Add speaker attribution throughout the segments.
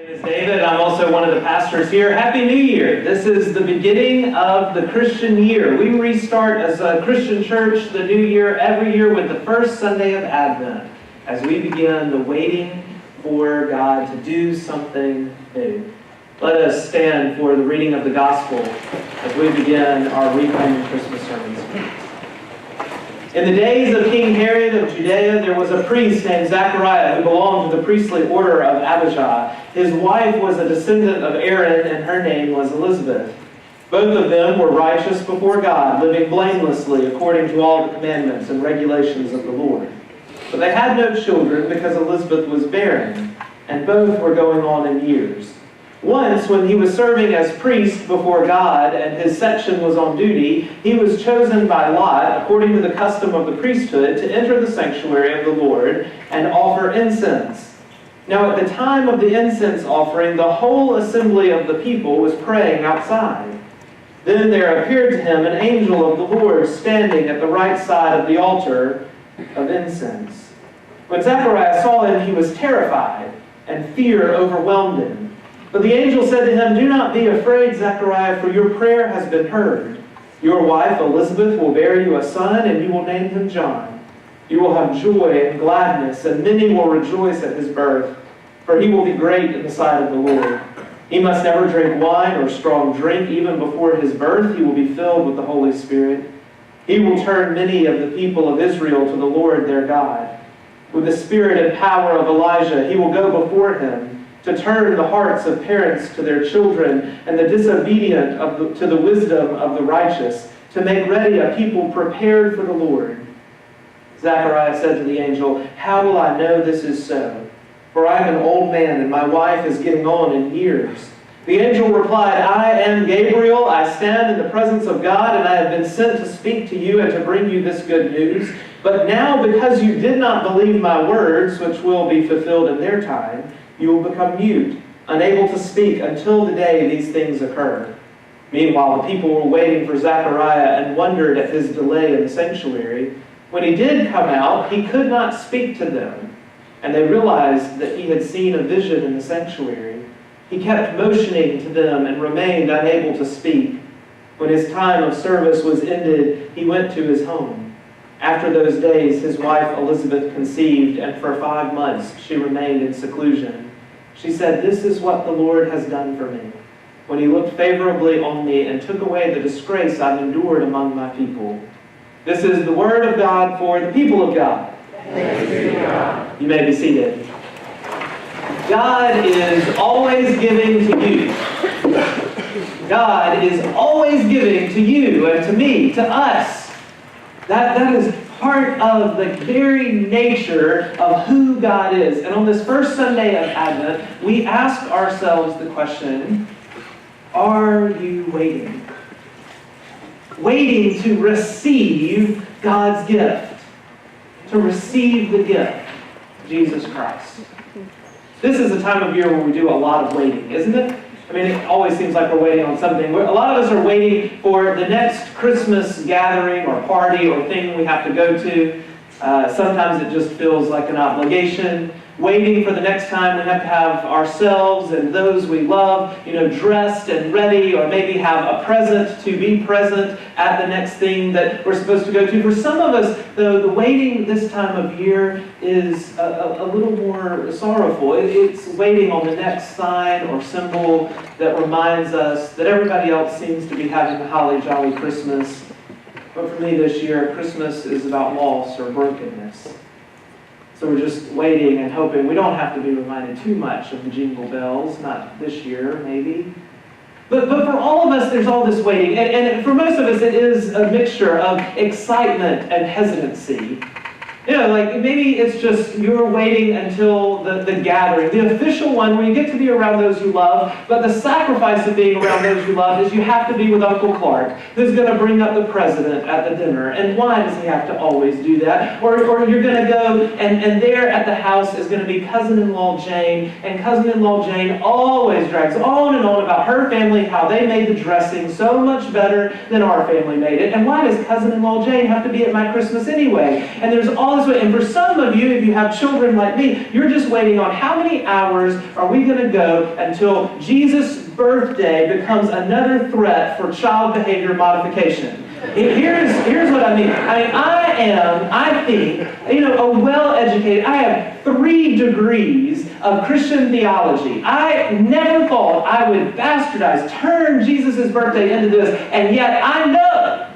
Speaker 1: My name is David. I'm also one of the pastors here. Happy New Year. This is the beginning of the Christian year. We restart as a Christian church the new year every year with the first Sunday of Advent as we begin the waiting for God to do something new. Let us stand for the reading of the Gospel as we begin our reclaiming Christmas sermons. In the days of King Herod of Judea, there was a priest named Zechariah who belonged to the priestly order of Abijah. His wife was a descendant of Aaron, and her name was Elizabeth. Both of them were righteous before God, living blamelessly according to all the commandments and regulations of the Lord. But they had no children because Elizabeth was barren, and both were going on in years. Once, when he was serving as priest before God and his section was on duty, he was chosen by lot, according to the custom of the priesthood, to enter the sanctuary of the Lord and offer incense. Now at the time of the incense offering, the whole assembly of the people was praying outside. Then there appeared to him an angel of the Lord standing at the right side of the altar of incense. When Zechariah saw him, he was terrified, and fear overwhelmed him. But the angel said to him, "Do not be afraid, Zechariah, for your prayer has been heard. Your wife Elizabeth will bear you a son, and you will name him John. You will have joy and gladness, and many will rejoice at his birth, for he will be great in the sight of the Lord. He must never drink wine or strong drink. Even before his birth, he will be filled with the Holy Spirit. He will turn many of the people of Israel to the Lord their God. With the spirit and power of Elijah, he will go before him, to turn the hearts of parents to their children, and the disobedient to the wisdom of the righteous, to make ready a people prepared for the Lord." Zechariah said to the angel, "How will I know this is so? For I am an old man, and my wife is getting on in years." The angel replied, "I am Gabriel. I stand in the presence of God, and I have been sent to speak to you and to bring you this good news. But now, because you did not believe my words, which will be fulfilled in their time, you will become mute, unable to speak until the day these things occur." Meanwhile, the people were waiting for Zechariah and wondered at his delay in the sanctuary. When he did come out, he could not speak to them, and they realized that he had seen a vision in the sanctuary. He kept motioning to them and remained unable to speak. When his time of service was ended, he went to his home. After those days, his wife Elizabeth conceived, and for 5 months she remained in seclusion. She said, "This is what the Lord has done for me, when he looked favorably on me and took away the disgrace I've endured among my people." This is the word of God for the people of God.
Speaker 2: Thanks be to God.
Speaker 1: You may be seated. God is always giving to you. God is always giving to you and to me, to us. That is part of the very nature of who God is. And on this first Sunday of Advent, we ask ourselves the question, are you waiting? Waiting to receive God's gift. To receive the gift, Jesus Christ. This is a time of year where we do a lot of waiting, isn't it? I mean, it always seems like we're waiting on something. A lot of us are waiting for the next Christmas gathering or party or thing we have to go to. Sometimes it just feels like an obligation. Waiting for the next time we have to have ourselves and those we love, dressed and ready, or maybe have a present to be present at the next thing that we're supposed to go to. For some of us, though, the waiting this time of year is a little more sorrowful. It's waiting on the next sign or symbol that reminds us that everybody else seems to be having a holly jolly Christmas. But for me this year, Christmas is about loss or brokenness. So we're just waiting and hoping. We don't have to be reminded too much of the jingle bells, not this year, maybe. But for all of us, there's all this waiting. And for most of us, it is a mixture of excitement and hesitancy. Like maybe it's just you're waiting until the gathering, the official one where you get to be around those you love, but the sacrifice of being around those you love is you have to be with Uncle Clark, who's going to bring up the president at the dinner. And why does he have to always do that? Or you're going to go and there at the house is going to be cousin-in-law Jane, and cousin-in-law Jane always drags on and on about her family, how they made the dressing so much better than our family made it. And why does cousin-in-law Jane have to be at my Christmas anyway? And there's all all this way. And for some of you, if you have children like me, you're just waiting on how many hours are we going to go until Jesus' birthday becomes another threat for child behavior modification. Here's what I mean. I think, a well-educated, I have 3 degrees of Christian theology. I never thought I would bastardize, turn Jesus' birthday into this, and yet I know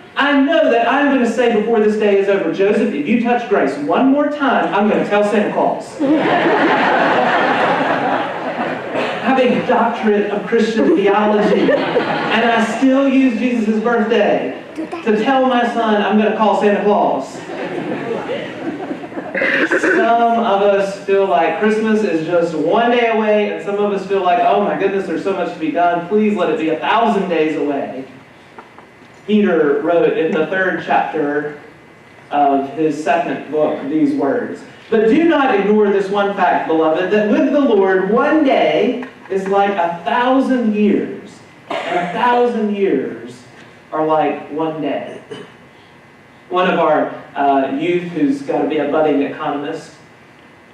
Speaker 1: that I'm going to say before this day is over, Joseph, if you touch Grace one more time, I'm going to tell Santa Claus. I have a doctorate of Christian theology, and I still use Jesus' birthday to tell my son I'm going to call Santa Claus. Some of us feel like Christmas is just one day away, and some of us feel like, oh my goodness, there's so much to be done. Please let it be 1,000 days away. Peter wrote in the 3rd chapter of his 2nd book these words. But do not ignore this one fact, beloved, that with the Lord, one day is like 1,000 years, and 1,000 years are like one day. One of our youth, who's got to be a budding economist,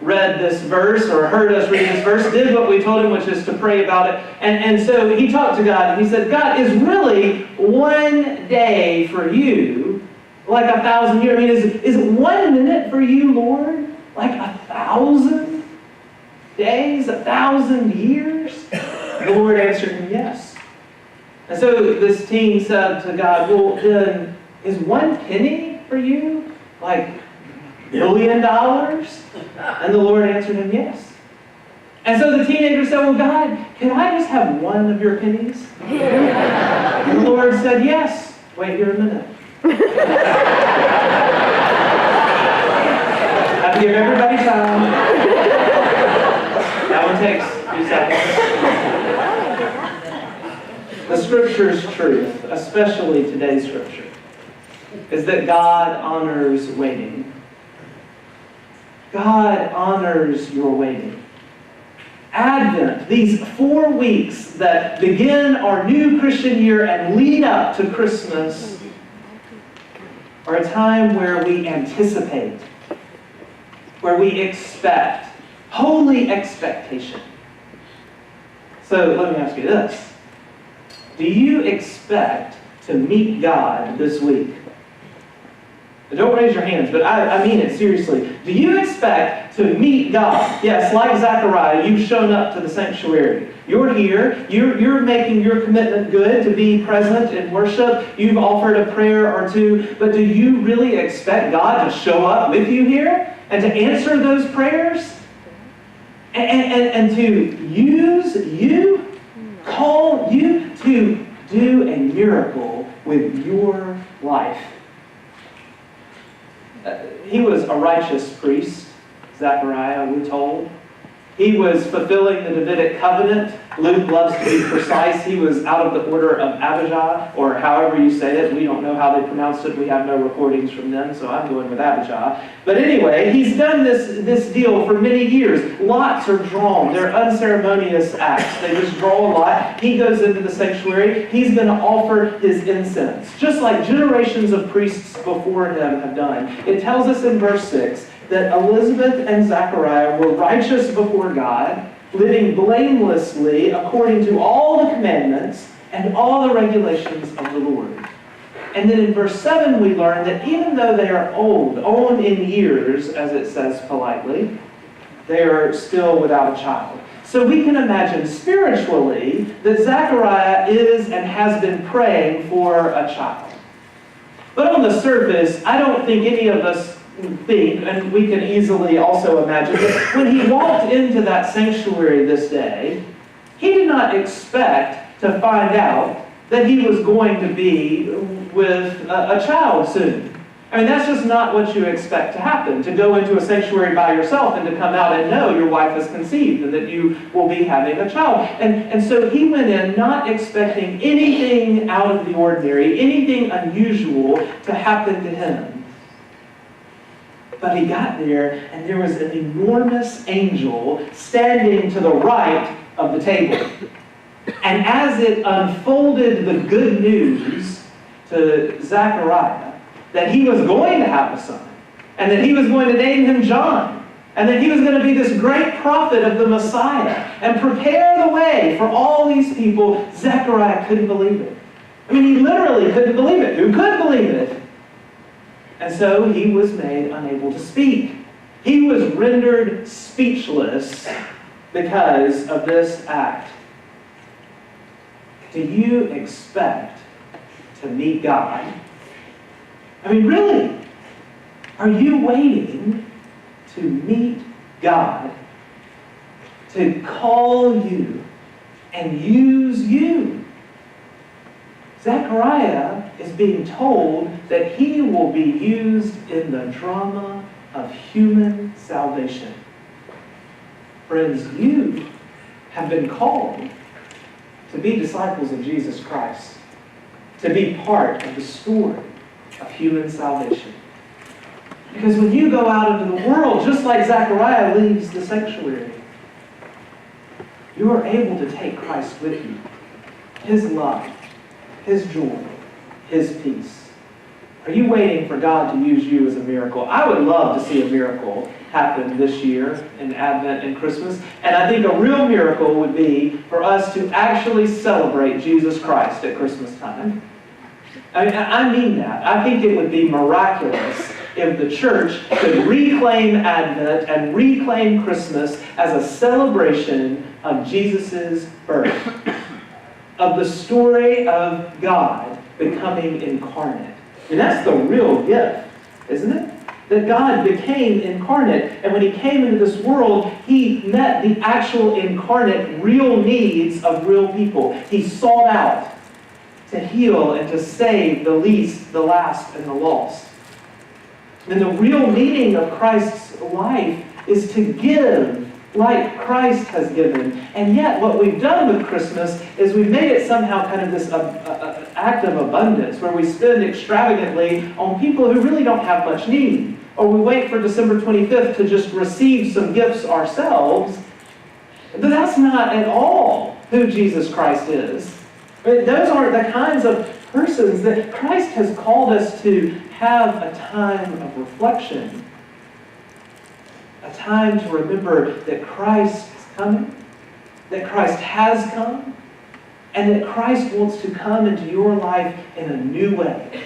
Speaker 1: read this verse, or heard us read this verse, did what we told him, which is to pray about it. And so he talked to God, and he said, God, is really one day for you like 1,000 years? I mean, is 1 minute for you, Lord, like 1,000 days, 1,000 years? The Lord answered him, yes. And so this teen said to God, well, then, is 1 penny for you like $1 billion? And the Lord answered him, yes. And so the teenager said, well, God, can I just have 1 of your pennies? And the Lord said, yes. Wait here a minute. I have to give everybody time. That one takes 2 seconds. The Scripture's truth, especially today's Scripture, is that God honors waiting. God honors your waiting. Advent, these 4 weeks that begin our new Christian year and lead up to Christmas, are a time where we anticipate, where we expect, holy expectation. So let me ask you this. Do you expect to meet God this week? Don't raise your hands, but I mean it seriously. Do you expect to meet God? Yes, like Zechariah, you've shown up to the sanctuary. You're here. You're making your commitment good to be present in worship. You've offered a prayer or 2. But do you really expect God to show up with you here and to answer those prayers? And to use you, call you to do a miracle with your life? He was a righteous priest, Zechariah, we're told. He was fulfilling the Davidic covenant. Luke loves to be precise. He was out of the order of Abijah, or however you say it. We don't know how they pronounced it. We have no recordings from them, so I'm going with Abijah. But anyway, he's done this deal for many years. Lots are drawn. They're unceremonious acts. They just draw a lot. He goes into the sanctuary. He's going to offer his incense, just like generations of priests before him have done. It tells us in verse 6 that Elizabeth and Zechariah were righteous before God, living blamelessly according to all the commandments and all the regulations of the Lord. And then in verse 7 we learn that even though they are old in years, as it says politely, they are still without a child. So we can imagine spiritually that Zechariah is and has been praying for a child. But on the surface, I don't think any of us think, and we can easily also imagine, that when he walked into that sanctuary this day, he did not expect to find out that he was going to be with a child soon. I mean, that's just not what you expect to happen, to go into a sanctuary by yourself and to come out and know your wife has conceived and that you will be having a child. And so he went in not expecting anything out of the ordinary, anything unusual to happen to him. But he got there, and there was an enormous angel standing to the right of the table. And as it unfolded the good news to Zechariah that he was going to have a son, and that he was going to name him John, and that he was going to be this great prophet of the Messiah, and prepare the way for all these people. Zechariah couldn't believe it. I mean, he literally couldn't believe it. Who could believe it? And so he was made unable to speak. He was rendered speechless because of this act. Do you expect to meet God? I mean, really? Are you waiting to meet God, to call you and use you? Zechariah is being told that he will be used in the drama of human salvation. Friends, you have been called to be disciples of Jesus Christ, to be part of the story of human salvation. Because when you go out into the world, just like Zechariah leaves the sanctuary, you are able to take Christ with you. His love, His joy, His peace. Are you waiting for God to use you as a miracle? I would love to see a miracle happen this year in Advent and Christmas. And I think a real miracle would be for us to actually celebrate Jesus Christ at Christmas time. I mean that. I think it would be miraculous if the church could reclaim Advent and reclaim Christmas as a celebration of Jesus' birth, of the story of God becoming incarnate. And that's the real gift, isn't it? That God became incarnate, and when He came into this world, He met the actual incarnate real needs of real people. He sought out to heal and to save the least, the last, and the lost. And the real meaning of Christ's life is to give like Christ has given. And yet what we've done with Christmas is we've made it somehow kind of this act of abundance where we spend extravagantly on people who really don't have much need. Or we wait for December 25th to just receive some gifts ourselves. But that's not at all who Jesus Christ is. Those aren't the kinds of persons that Christ has called us to have a time of reflection. A time to remember that Christ is coming, that Christ has come, and that Christ wants to come into your life in a new way,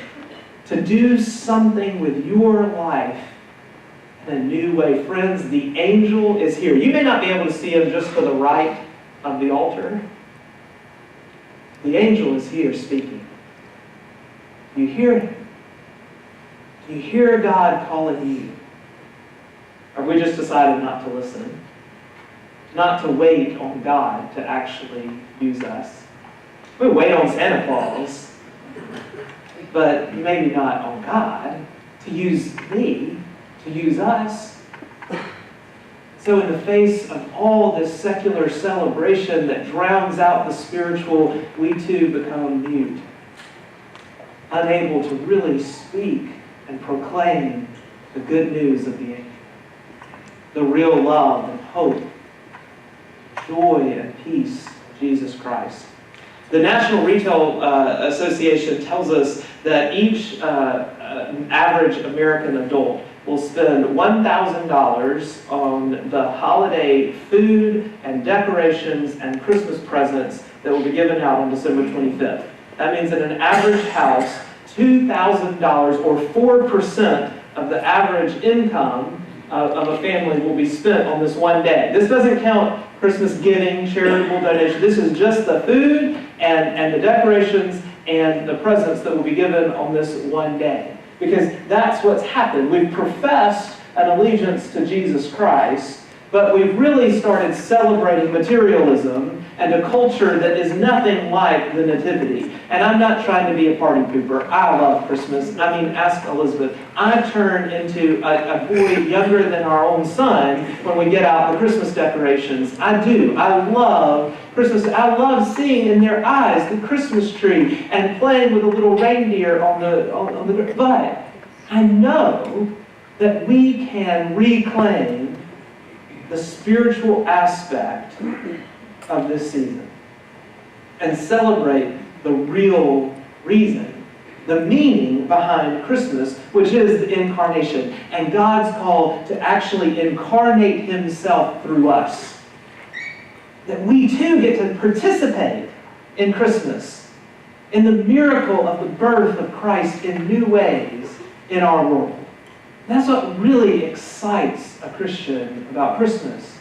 Speaker 1: to do something with your life in a new way. Friends, the angel is here. You may not be able to see him just to the right of the altar. The angel is here speaking. You hear him. You hear God calling you. Or we just decided not to listen, not to wait on God to actually use us. We wait on Santa Claus, but maybe not on God to use me, to use us. So in the face of all this secular celebration that drowns out the spiritual, we too become mute, unable to really speak and proclaim the good news of the angel. The real love and hope, joy and peace of Jesus Christ. The National Retail Association tells us that each average American adult will spend $1,000 on the holiday food and decorations and Christmas presents that will be given out on December 25th. That means in an average house, $2,000 or 4% of the average income of a family will be spent on this one day. This doesn't count Christmas giving, charitable donation. This is just the food and the decorations and the presents that will be given on this one day. Because that's what's happened. We've professed an allegiance to Jesus Christ, but we've really started celebrating materialism and a culture that is nothing like the Nativity. And I'm not trying to be a party pooper. I love Christmas. I mean, ask Elizabeth. I turn into a boy younger than our own son when we get out the Christmas decorations. I do. I love Christmas. I love seeing in their eyes the Christmas tree and playing with a little reindeer on the. But I know that we can reclaim the spiritual aspect of this season and celebrate the real reason the meaning behind Christmas, which is the incarnation, and God's call to actually incarnate himself through us. That we too get to participate in Christmas, in the miracle of the birth of Christ in new ways in our world. That's what really excites a Christian about Christmas.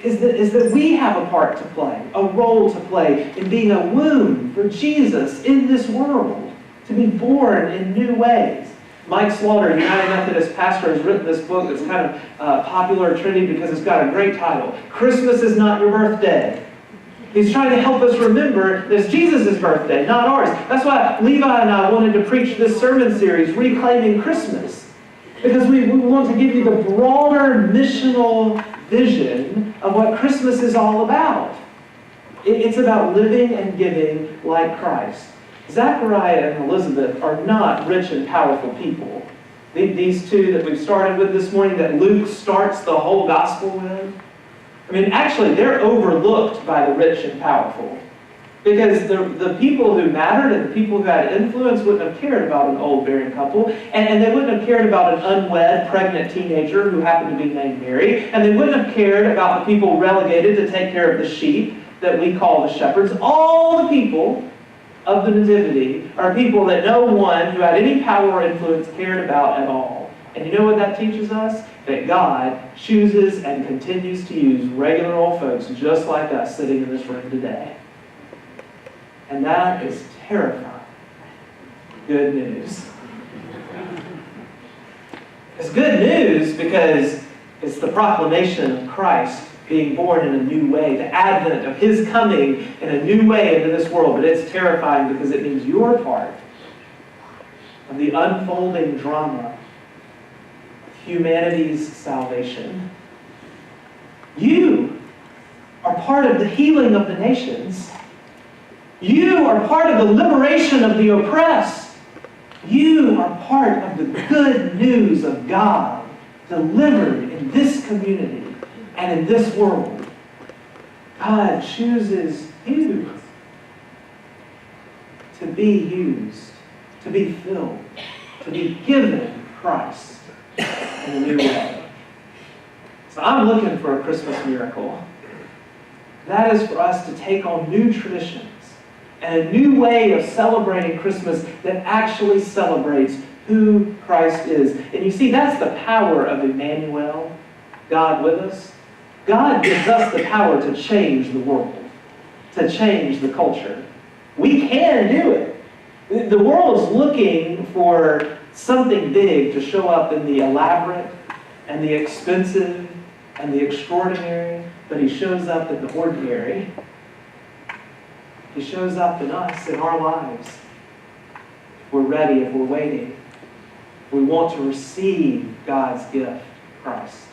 Speaker 1: Is that we have a part to play, a role to play in being a womb for Jesus in this world, to be born in new ways. Mike Slaughter, United Methodist pastor, has written this book that's kind of popular and trendy because it's got a great title, Christmas is Not Your Birthday. He's trying to help us remember that it's Jesus' birthday, not ours. That's why Levi and I wanted to preach this sermon series, Reclaiming Christmas. Because we want to give you the broader missional vision of what Christmas is all about. It's about living and giving like Christ. Zachariah and Elizabeth are not rich and powerful people. These two that we've started with this morning, that Luke starts the whole gospel with, I mean, actually, they're overlooked by the rich and powerful. Because the people who mattered and the people who had influence wouldn't have cared about an old barren couple. And they wouldn't have cared about an unwed, pregnant teenager who happened to be named Mary. And they wouldn't have cared about the people relegated to take care of the sheep that we call the shepherds. All the people of the Nativity are people that no one who had any power or influence cared about at all. And you know what that teaches us? That God chooses and continues to use regular old folks just like us sitting in this room today. And that is terrifying. Good news. It's good news because it's the proclamation of Christ being born in a new way, the advent of his coming in a new way into this world. But it's terrifying because it means you're part of the unfolding drama of humanity's salvation. You are part of the healing of the nations. You are part of the liberation of the oppressed. You are part of the good news of God delivered in this community and in this world. God chooses you to be used, to be filled, to be given Christ in a new way. So I'm looking for a Christmas miracle. That is for us to take on new traditions and a new way of celebrating Christmas that actually celebrates who Christ is. And you see, that's the power of Emmanuel, God with us. God gives us the power to change the world, to change the culture. We can do it. The world is looking for something big to show up in the elaborate and the expensive and the extraordinary, but he shows up in the ordinary. He shows up in us, in our lives. If we're ready, if we're waiting, if we want to receive God's gift, Christ.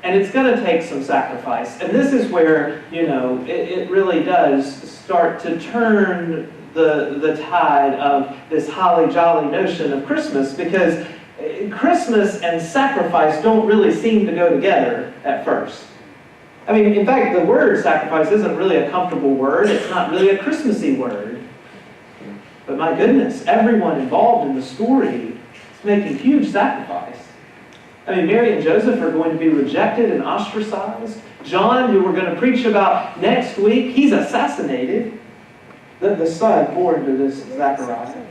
Speaker 1: And it's going to take some sacrifice. And this is where, it really does start to turn the tide of this holly jolly notion of Christmas, because Christmas and sacrifice don't really seem to go together at first. I mean, in fact, the word sacrifice isn't really a comfortable word. It's not really a Christmassy word. But my goodness, everyone involved in the story is making huge sacrifice. I mean, Mary and Joseph are going to be rejected and ostracized. John, who we're going to preach about next week, he's assassinated. The son born to this Zechariah.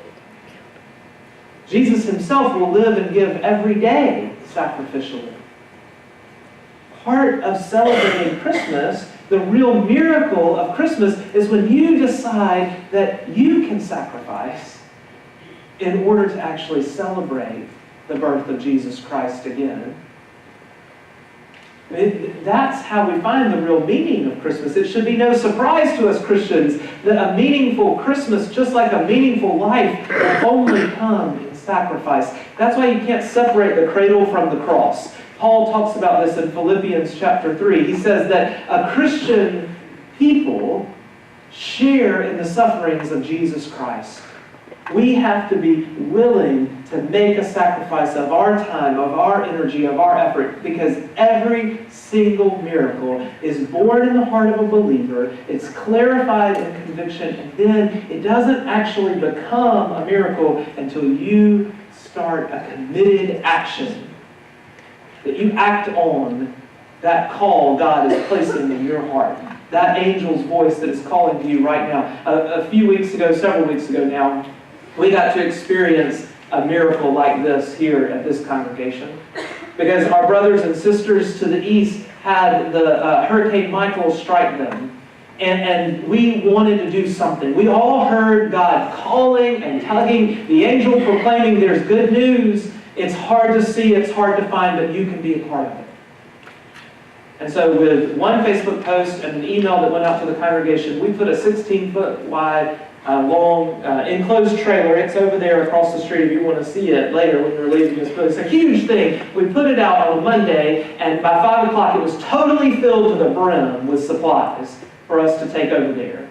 Speaker 1: Jesus himself will live and give every day sacrificially. Part of celebrating Christmas, the real miracle of Christmas, is when you decide that you can sacrifice in order to actually celebrate the birth of Jesus Christ again. That's how we find the real meaning of Christmas. It should be no surprise to us Christians that a meaningful Christmas, just like a meaningful life, will only come in sacrifice. That's why you can't separate the cradle from the cross. Paul talks about this in Philippians chapter 3. He says that a Christian people share in the sufferings of Jesus Christ. We have to be willing to make a sacrifice of our time, of our energy, of our effort, because every single miracle is born in the heart of a believer, it's clarified in conviction, and then it doesn't actually become a miracle until you start a committed action. That you act on that call God is placing in your heart. That angel's voice that is calling to you right now. A few weeks ago, several weeks ago now, we got to experience a miracle like this here at this congregation. Because our brothers and sisters to the east had the Hurricane Michael strike them. And we wanted to do something. We all heard God calling and tugging, the angel proclaiming there's good news. It's hard to see, it's hard to find, but you can be a part of it. And so with one Facebook post and an email that went out to the congregation, we put a 16-foot wide, long, enclosed trailer. It's over there across the street if you want to see it later when you're leaving this place. It's a huge thing. We put it out on a Monday, and by 5 o'clock it was totally filled to the brim with supplies for us to take over there.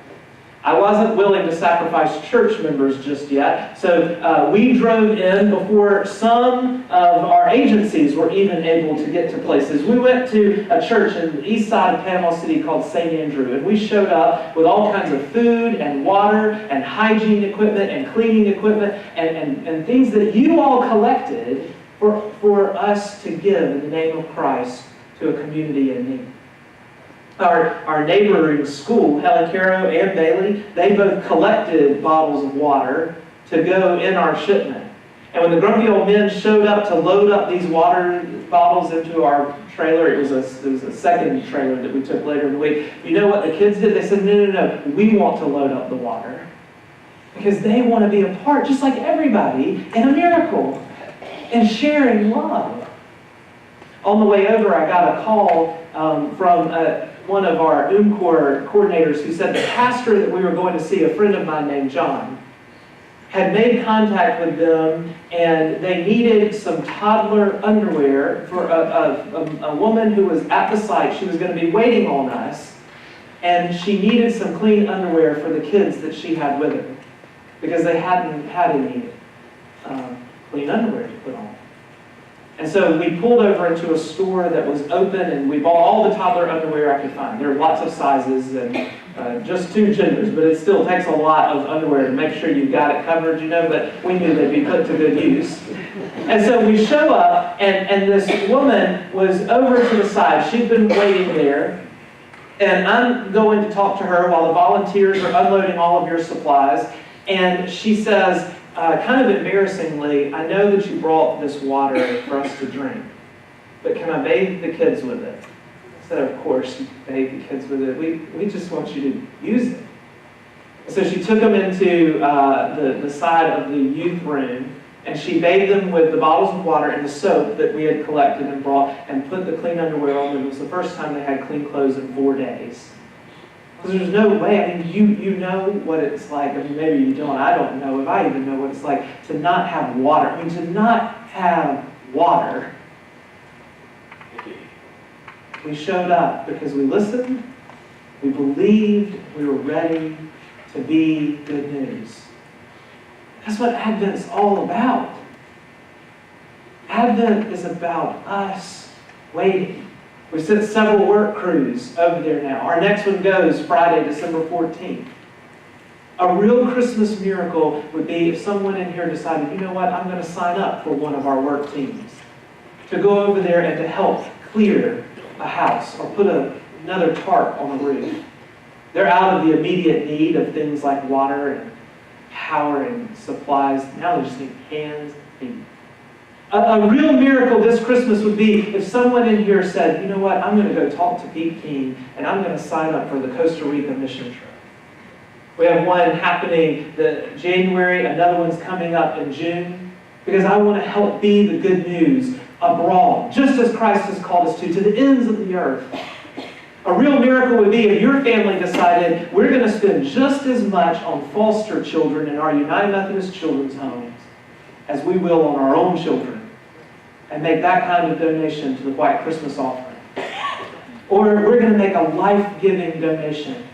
Speaker 1: I wasn't willing to sacrifice church members just yet, so we drove in before some of our agencies were even able to get to places. We went to a church in the east side of Panama City called St. Andrew, and we showed up with all kinds of food and water and hygiene equipment and cleaning equipment and things that you all collected for us to give in the name of Christ to a community in need. Our neighboring school, Helen Caro and Bailey, they both collected bottles of water to go in our shipment. And when the grumpy old men showed up to load up these water bottles into our trailer, it was a second trailer that we took later in the week. You know what the kids did? They said, no, we want to load up the water. Because they want to be a part, just like everybody, in a miracle. And sharing love. On the way over, I got a call from one of our UMCOR coordinators who said the pastor that we were going to see, a friend of mine named John, had made contact with them, and they needed some toddler underwear for a woman who was at the site. She was going to be waiting on us, and she needed some clean underwear for the kids that she had with her, because they hadn't had any clean underwear to put on. And so we pulled over into a store that was open, and we bought all the toddler underwear I could find. There are lots of sizes and just 2 genders, but it still takes a lot of underwear to make sure you've got it covered, but we knew they'd be put to good use. And so we show up, and this woman was over to the side. She'd been waiting there, and I'm going to talk to her while the volunteers are unloading all of your supplies, and she says, kind of embarrassingly, I know that you brought this water for us to drink, but can I bathe the kids with it? I said, of course, you bathe the kids with it. We just want you to use it. So she took them into the side of the youth room, and she bathed them with the bottles of water and the soap that we had collected and brought, and put the clean underwear on them. It was the first time they had clean clothes in 4 days. Because there's no way, I mean, you know what it's like. I mean, maybe you don't. I don't know if I even know what it's like to not have water. I mean, to not have water. We showed up because we listened, we believed, we were ready to be good news. That's what Advent's all about. Advent is about us waiting. We sent several work crews over there now. Our next one goes Friday, December 14th. A real Christmas miracle would be if someone in here decided, you know what, I'm going to sign up for one of our work teams to go over there and to help clear a house or put another tarp on the roof. They're out of the immediate need of things like water and power and supplies. Now they just need hands and feet. A real miracle this Christmas would be if someone in here said, you know what, I'm going to go talk to Pete King and I'm going to sign up for the Costa Rica mission trip. We have one happening in January, another one's coming up in June, because I want to help be the good news abroad, just as Christ has called us to the ends of the earth. A real miracle would be if your family decided we're going to spend just as much on foster children in our United Methodist Children's Homes as we will on our own children, and make that kind of donation to the White Christmas Offering. Or we're going to make a life-giving donation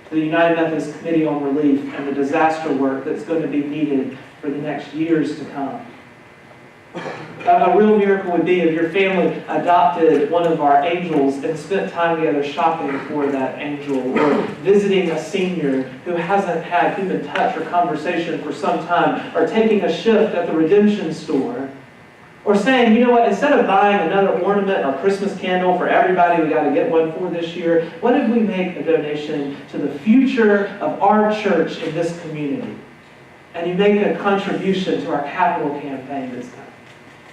Speaker 1: to the United Methodist Committee on Relief and the disaster work that's going to be needed for the next years to come. A real miracle would be if your family adopted one of our angels and spent time together shopping for that angel, or visiting a senior who hasn't had human touch or conversation for some time, or taking a shift at the redemption store, or saying, you know what, instead of buying another ornament or Christmas candle for everybody we got to get one for this year, what if we make a donation to the future of our church in this community? And you make a contribution to our capital campaign that's coming.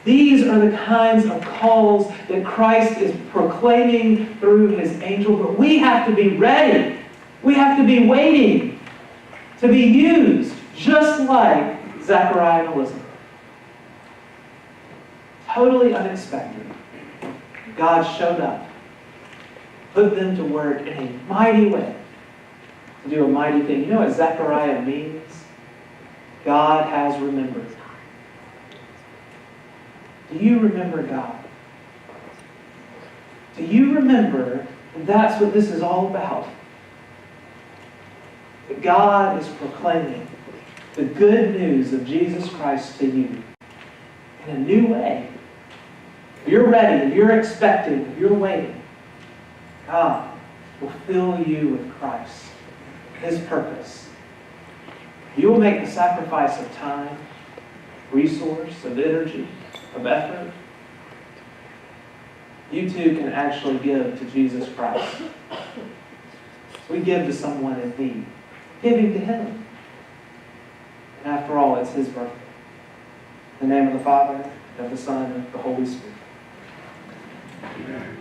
Speaker 1: These are the kinds of calls that Christ is proclaiming through his angel. But we have to be ready. We have to be waiting to be used, just like Zechariah and Elizabeth. Totally unexpected. God showed up, put them to work in a mighty way to do a mighty thing. You know what Zechariah means? God has remembered. Do you remember God? Do you remember that that's what this is all about? That God is proclaiming the good news of Jesus Christ to you in a new way. If you're ready, if you're expecting, if you're waiting, God will fill you with Christ, his purpose. You will make the sacrifice of time, resource, of energy, of effort. You too can actually give to Jesus Christ. We give to someone in need, giving to him. And after all, it's his birthday. In the name of the Father, and of the Son, and of the Holy Spirit. Amen.